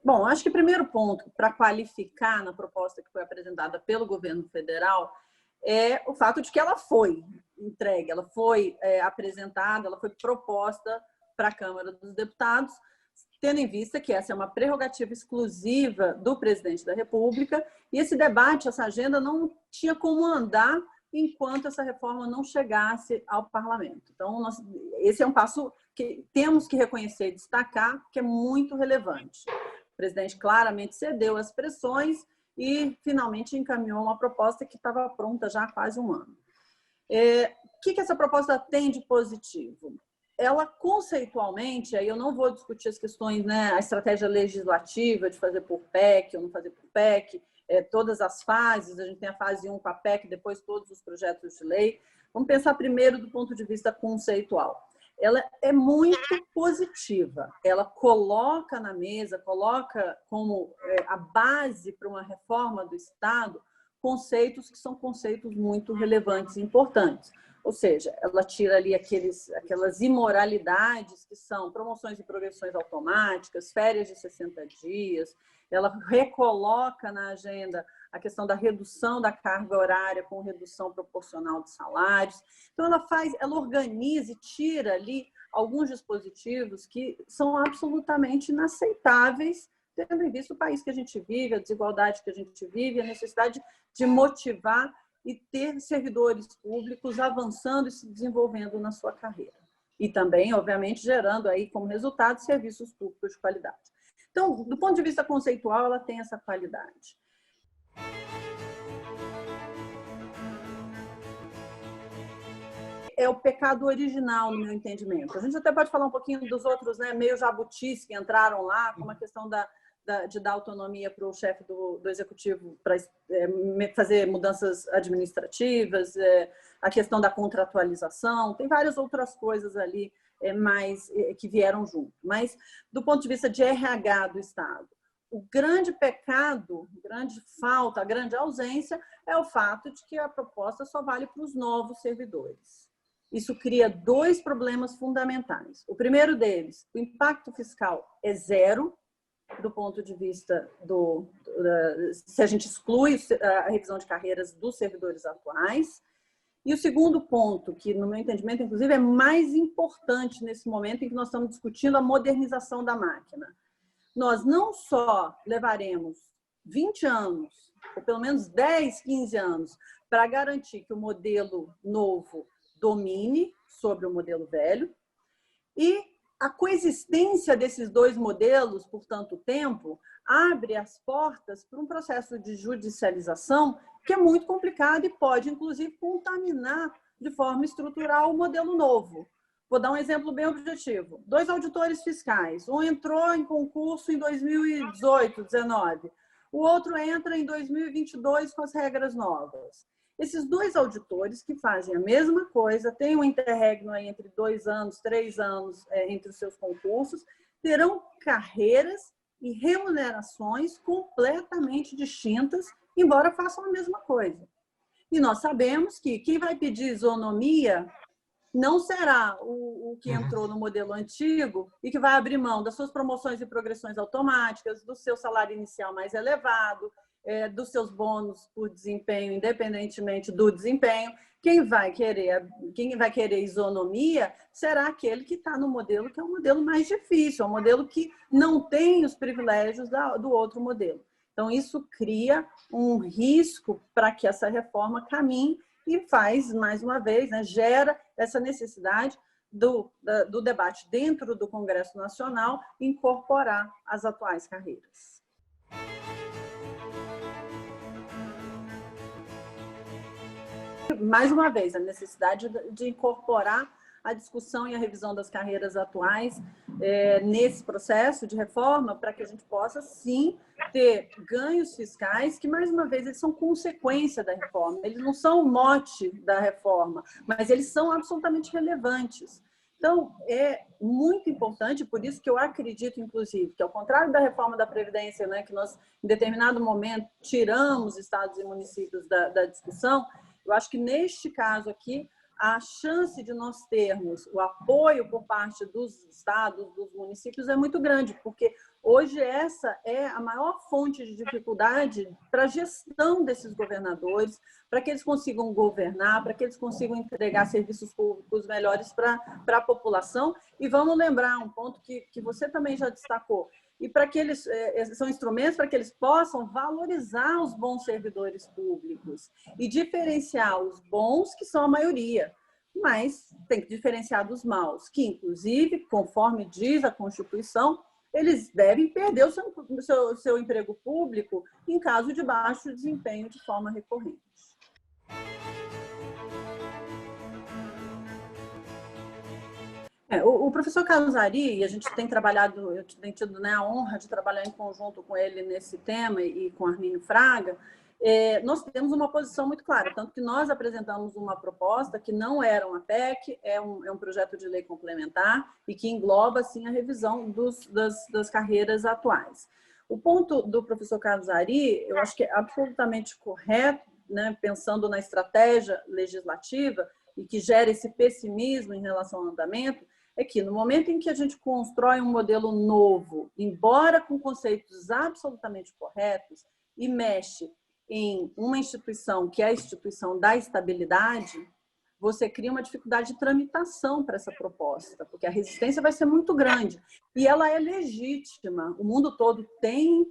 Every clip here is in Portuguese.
Bom, acho que o primeiro ponto para qualificar na proposta que foi apresentada pelo governo federal é o fato de que ela foi entregue, ela foi apresentada, ela foi proposta para a Câmara dos Deputados, tendo em vista que essa é uma prerrogativa exclusiva do presidente da República, e esse debate, essa agenda não tinha como andar enquanto essa reforma não chegasse ao parlamento. Então, esse é um passo que temos que reconhecer e destacar, que é muito relevante. O presidente claramente cedeu às pressões e finalmente encaminhou uma proposta que estava pronta já há quase um ano. O que essa proposta tem de positivo? Ela conceitualmente, aí eu não vou discutir as questões, né, a estratégia legislativa de fazer por PEC ou não fazer por PEC, todas as fases, a gente tem a fase 1 com a PEC, depois todos os projetos de lei. Vamos pensar primeiro do ponto de vista conceitual. Ela é muito positiva, ela coloca na mesa, coloca como a base para uma reforma do Estado conceitos que são conceitos muito relevantes e importantes. Ou seja, ela tira ali aquelas imoralidades que são promoções e progressões automáticas, férias de 60 dias, ela recoloca na agenda a questão da redução da carga horária com redução proporcional de salários. Então, ela organiza e tira ali alguns dispositivos que são absolutamente inaceitáveis, tendo em vista o país que a gente vive, a desigualdade que a gente vive, a necessidade de motivar e ter servidores públicos avançando e se desenvolvendo na sua carreira. E também, obviamente, gerando aí como resultado serviços públicos de qualidade. Então, do ponto de vista conceitual, ela tem essa qualidade. É o pecado original, no meu entendimento. A gente até pode falar um pouquinho dos outros, né, meio jabutis que entraram lá, como a questão de dar autonomia para o chefe do executivo para fazer mudanças administrativas, a questão da contratualização, tem várias outras coisas ali que vieram junto. Mas, do ponto de vista de RH do Estado, o grande pecado, a grande falta, a grande ausência é o fato de que a proposta só vale para os novos servidores. Isso cria dois problemas fundamentais. O primeiro deles, o impacto fiscal é zero, do ponto de vista se a gente exclui a revisão de carreiras dos servidores atuais. E o segundo ponto, que no meu entendimento, inclusive, é mais importante nesse momento em que nós estamos discutindo a modernização da máquina. Nós não só levaremos 20 anos, ou pelo menos 10, 15 anos, para garantir que o modelo novo domine sobre o modelo velho, e a coexistência desses dois modelos por tanto tempo abre as portas para um processo de judicialização que é muito complicado e pode, inclusive, contaminar de forma estrutural o modelo novo. Vou dar um exemplo bem objetivo. 2 auditores fiscais. Um entrou em concurso em 2018, 2019. O outro entra em 2022 com as regras novas. Esses 2 auditores que fazem a mesma coisa, têm um interregno aí entre 2 anos, 3 anos entre os seus concursos, terão carreiras e remunerações completamente distintas, embora façam a mesma coisa. E nós sabemos que quem vai pedir isonomia não será o que entrou no modelo antigo e que vai abrir mão das suas promoções e progressões automáticas, do seu salário inicial mais elevado, dos seus bônus por desempenho, independentemente do desempenho. Quem vai querer isonomia será aquele que está no modelo que é o modelo mais difícil, é o modelo que não tem os privilégios do outro modelo. Então, isso cria um risco para que essa reforma caminhe e faz, mais uma vez, né, gera essa necessidade do debate dentro do Congresso Nacional incorporar as atuais carreiras. Mais uma vez, a necessidade de incorporar a discussão e a revisão das carreiras atuais nesse processo de reforma, para que a gente possa, sim, ter ganhos fiscais que, mais uma vez, eles são consequência da reforma. Eles não são o mote da reforma, mas eles são absolutamente relevantes. Então, é muito importante, por isso que eu acredito, inclusive, que ao contrário da reforma da Previdência, né, que nós, em determinado momento, tiramos estados e municípios da discussão, eu acho que, neste caso aqui, a chance de nós termos o apoio por parte dos estados, dos municípios, é muito grande, porque Hoje, essa é a maior fonte de dificuldade para a gestão desses governadores, para que eles consigam governar, para que eles consigam entregar serviços públicos melhores para a população. E vamos lembrar um ponto que você também já destacou, e para que eles são instrumentos para que eles possam valorizar os bons servidores públicos e diferenciar os bons, que são a maioria, mas tem que diferenciar dos maus, que, inclusive, conforme diz a Constituição, eles devem perder o seu emprego público em caso de baixo desempenho de forma recorrente. O professor Carlos Ari, a gente tem trabalhado, eu tenho tido, né, a honra de trabalhar em conjunto com ele nesse tema e com Armínio Fraga. Nós temos uma posição muito clara, tanto que nós apresentamos uma proposta que não era uma PEC, é um projeto de lei complementar e que engloba, sim, a revisão das carreiras atuais. O ponto do professor Carlos Ari, eu acho que é absolutamente correto, né, pensando na estratégia legislativa e que gera esse pessimismo em relação ao andamento, é que no momento em que a gente constrói um modelo novo, embora com conceitos absolutamente corretos, e mexe em uma instituição que é a instituição da estabilidade, você cria uma dificuldade de tramitação para essa proposta, porque a resistência vai ser muito grande. E ela é legítima. O mundo todo tem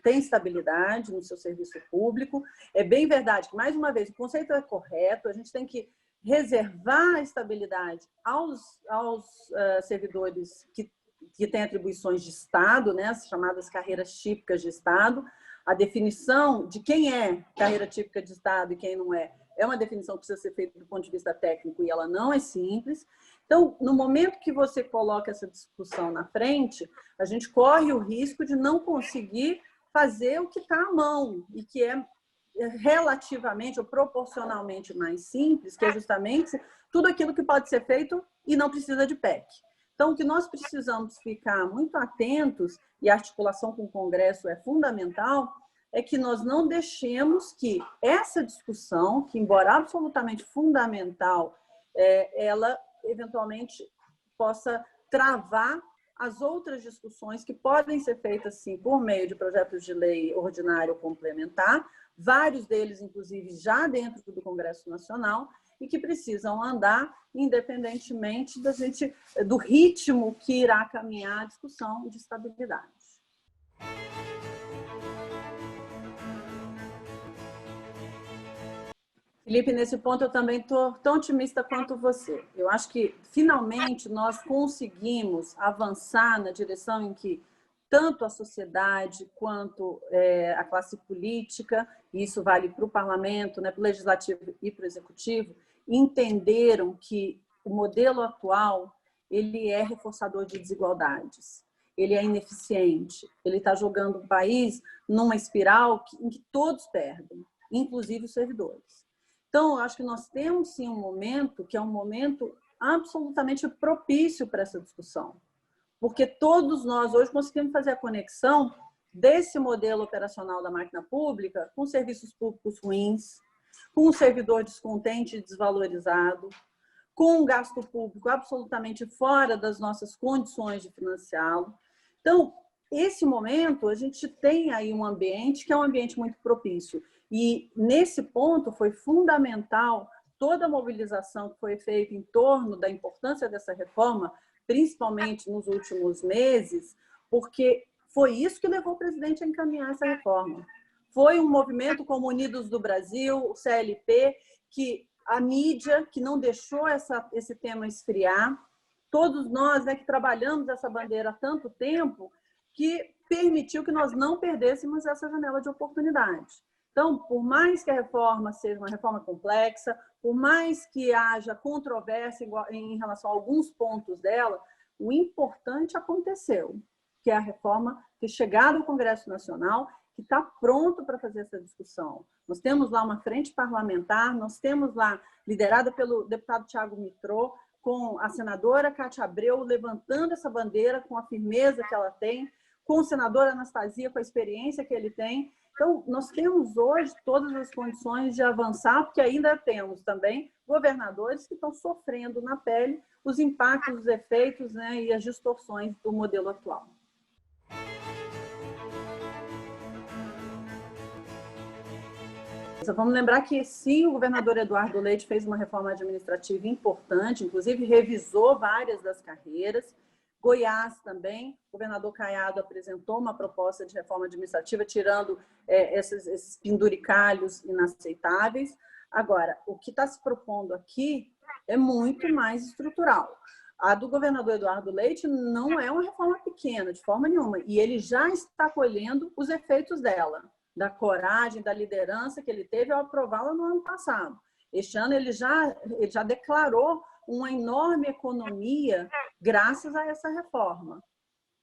estabilidade no seu serviço público. É bem verdade que, mais uma vez, o conceito é correto, a gente tem que reservar a estabilidade aos servidores que têm atribuições de Estado, né, as chamadas carreiras típicas de Estado. A definição de quem é carreira típica de Estado e quem não é uma definição que precisa ser feita do ponto de vista técnico e ela não é simples. Então, no momento que você coloca essa discussão na frente, a gente corre o risco de não conseguir fazer o que está à mão e que é relativamente ou proporcionalmente mais simples, que é justamente tudo aquilo que pode ser feito e não precisa de PEC. Então, o que nós precisamos ficar muito atentos, e a articulação com o Congresso é fundamental, é que nós não deixemos que essa discussão, que embora absolutamente fundamental, ela eventualmente possa travar as outras discussões que podem ser feitas, sim, por meio de projetos de lei ordinário ou complementar, vários deles, inclusive, já dentro do Congresso Nacional, e que precisam andar independentemente do ritmo que irá caminhar a discussão de estabilidade. Felipe, nesse ponto eu também estou tão otimista quanto você. Eu acho que, finalmente, nós conseguimos avançar na direção em que tanto a sociedade quanto a classe política, e isso vale para o parlamento, né, para o legislativo e para o executivo, entenderam que o modelo atual ele é reforçador de desigualdades, ele é ineficiente, ele está jogando o país numa espiral em que todos perdem, inclusive os servidores. Então, eu acho que nós temos, sim, um momento que é um momento absolutamente propício para essa discussão, porque todos nós hoje conseguimos fazer a conexão desse modelo operacional da máquina pública com serviços públicos ruins, com um servidor descontente e desvalorizado, com um gasto público absolutamente fora das nossas condições de financiá-lo. Então, esse momento, a gente tem aí um ambiente que é um ambiente muito propício. E, nesse ponto, foi fundamental toda a mobilização que foi feita em torno da importância dessa reforma, principalmente nos últimos meses, porque foi isso que levou o presidente a encaminhar essa reforma. Foi um movimento como Unidos do Brasil, o CLP, que a mídia, que não deixou esse tema esfriar, todos nós, né, que trabalhamos essa bandeira há tanto tempo, que permitiu que nós não perdêssemos essa janela de oportunidade. Então, por mais que a reforma seja uma reforma complexa, por mais que haja controvérsia em relação a alguns pontos dela, o importante aconteceu, que é a reforma ter chegado ao Congresso Nacional, que está pronto para fazer essa discussão. Nós temos lá uma frente parlamentar, nós temos lá, liderada pelo deputado Thiago Mitrô, com a senadora Cátia Abreu levantando essa bandeira com a firmeza que ela tem, com o senador Anastasia, com a experiência que ele tem. Então, nós temos hoje todas as condições de avançar, porque ainda temos também governadores que estão sofrendo na pele os impactos, os efeitos, né, e as distorções do modelo atual. Vamos lembrar que, sim, o governador Eduardo Leite fez uma reforma administrativa importante, inclusive revisou várias das carreiras. Goiás também, o governador Caiado apresentou uma proposta de reforma administrativa, tirando esses penduricalhos inaceitáveis. Agora, o que está se propondo aqui é muito mais estrutural. A do governador Eduardo Leite não é uma reforma pequena, de forma nenhuma, e ele já está colhendo os efeitos dela, da coragem, da liderança que ele teve ao aprová-la no ano passado. Este ano ele já declarou uma enorme economia graças a essa reforma.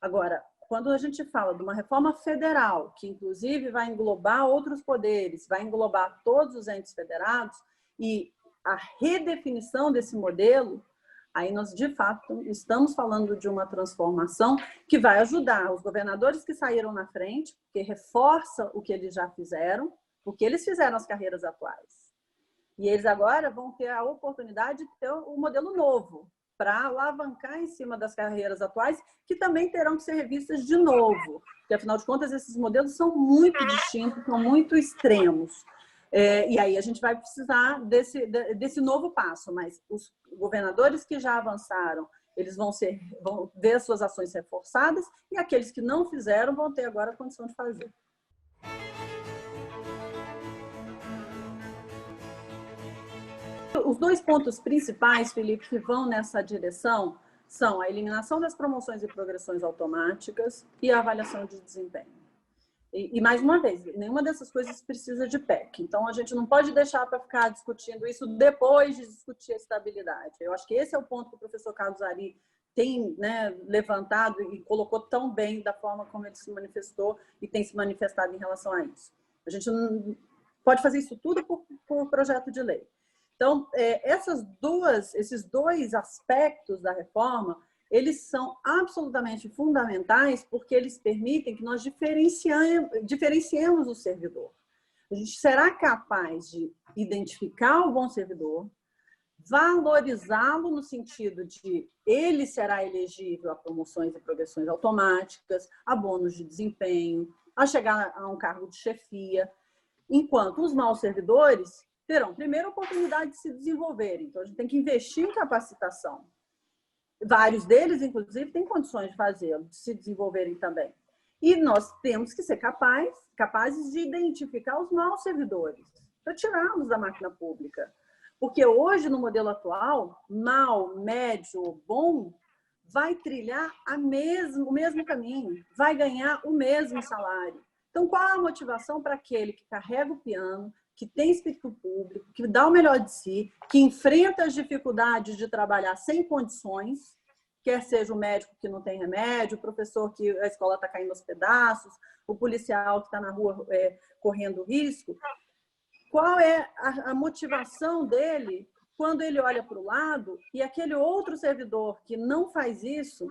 Agora, quando a gente fala de uma reforma federal, que inclusive vai englobar outros poderes, vai englobar todos os entes federados, e a redefinição desse modelo, aí nós, de fato, estamos falando de uma transformação que vai ajudar os governadores que saíram na frente, que reforça o que eles já fizeram, porque eles fizeram as carreiras atuais. E eles agora vão ter a oportunidade de ter um modelo novo, para alavancar em cima das carreiras atuais, que também terão que ser revistas de novo. Porque, afinal de contas, esses modelos são muito distintos, são muito extremos. E aí a gente vai precisar desse novo passo, mas os governadores que já avançaram, eles vão ver suas ações reforçadas, e aqueles que não fizeram vão ter agora a condição de fazer. Os dois pontos principais, Felipe, que vão nessa direção são a eliminação das promoções e progressões automáticas e a avaliação de desempenho. E mais uma vez, nenhuma dessas coisas precisa de PEC. Então, a gente não pode deixar para ficar discutindo isso depois de discutir a estabilidade. Eu acho que esse é o ponto que o professor Carlos Ari tem, né, levantado e colocou tão bem da forma como ele se manifestou e tem se manifestado em relação a isso. A gente não pode fazer isso tudo por projeto de lei. Então, esses dois aspectos da reforma, eles são absolutamente fundamentais porque eles permitem que nós diferenciemos o servidor. A gente será capaz de identificar o bom servidor, valorizá-lo no sentido de ele será elegível a promoções e progressões automáticas, a bônus de desempenho, a chegar a um cargo de chefia, enquanto os maus servidores terão, primeiro, a oportunidade de se desenvolverem. Então, a gente tem que investir em capacitação. Vários deles, inclusive, têm condições de fazê-lo, de se desenvolverem também. E nós temos que ser capazes de identificar os maus servidores, para tirá-los da máquina pública. Porque hoje, no modelo atual, mal, médio ou bom, vai trilhar o mesmo caminho, vai ganhar o mesmo salário. Então, qual a motivação para aquele que carrega o piano, que tem espírito público, que dá o melhor de si, que enfrenta as dificuldades de trabalhar sem condições, quer seja o médico que não tem remédio, o professor que a escola está caindo aos pedaços, o policial que está na rua correndo risco? Qual é a motivação dele quando ele olha para o lado e aquele outro servidor que não faz isso,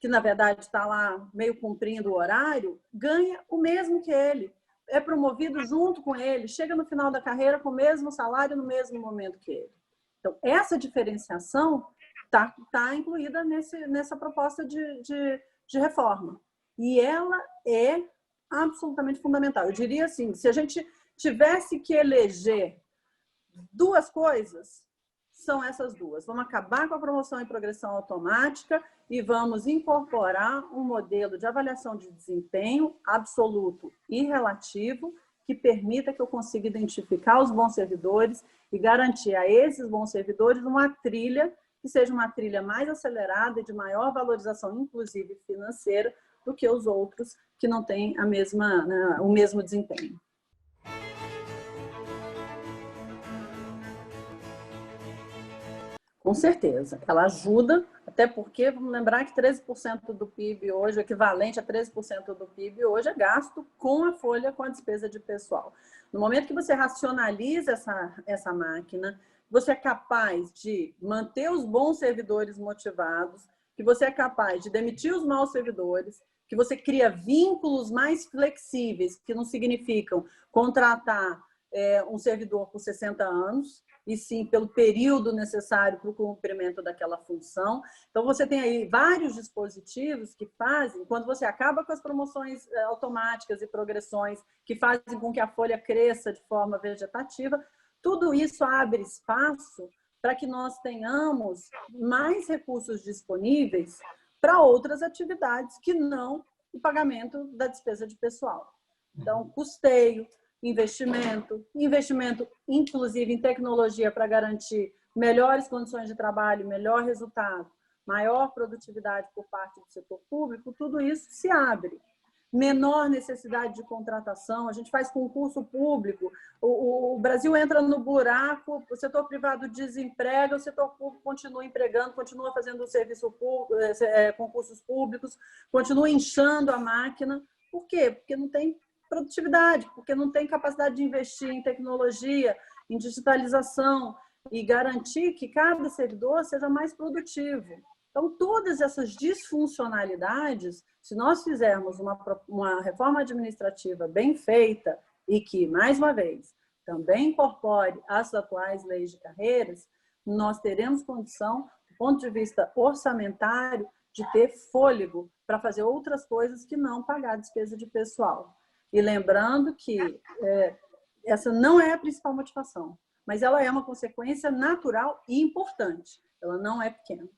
que na verdade está lá meio cumprindo o horário, ganha o mesmo que ele? É promovido junto com ele, chega no final da carreira com o mesmo salário no mesmo momento que ele. Então, essa diferenciação está incluída nessa proposta de reforma. E ela é absolutamente fundamental. Eu diria assim, se a gente tivesse que eleger duas coisas, são essas duas. Vamos acabar com a promoção e progressão automática e vamos incorporar um modelo de avaliação de desempenho absoluto e relativo que permita que eu consiga identificar os bons servidores e garantir a esses bons servidores uma trilha que seja uma trilha mais acelerada e de maior valorização, inclusive financeira, do que os outros que não têm o mesmo desempenho. Com certeza, ela ajuda, até porque, vamos lembrar que 13% do PIB hoje, o equivalente a 13% do PIB hoje é gasto com a folha, com a despesa de pessoal. No momento que você racionaliza essa máquina, você é capaz de manter os bons servidores motivados, que você é capaz de demitir os maus servidores, que você cria vínculos mais flexíveis, que não significam contratar um servidor por 60 anos, e sim pelo período necessário para o cumprimento daquela função. Então, você tem aí vários dispositivos que fazem, quando você acaba com as promoções automáticas e progressões, que fazem com que a folha cresça de forma vegetativa, tudo isso abre espaço para que nós tenhamos mais recursos disponíveis para outras atividades que não o pagamento da despesa de pessoal. Então, custeio, investimento inclusive em tecnologia para garantir melhores condições de trabalho, melhor resultado, maior produtividade por parte do setor público, tudo isso se abre. Menor necessidade de contratação, a gente faz concurso público, o Brasil entra no buraco, o setor privado desemprega, o setor público continua empregando, continua fazendo serviço público, concursos públicos, continua inchando a máquina. Por quê? Porque não tem produtividade, porque não tem capacidade de investir em tecnologia, em digitalização e garantir que cada servidor seja mais produtivo. Então, todas essas disfuncionalidades, se nós fizermos uma reforma administrativa bem feita e que, mais uma vez, também incorpore as atuais leis de carreiras, nós teremos condição, do ponto de vista orçamentário, de ter fôlego para fazer outras coisas que não pagar despesa de pessoal. E lembrando que essa não é a principal motivação, mas ela é uma consequência natural e importante. Ela não é pequena.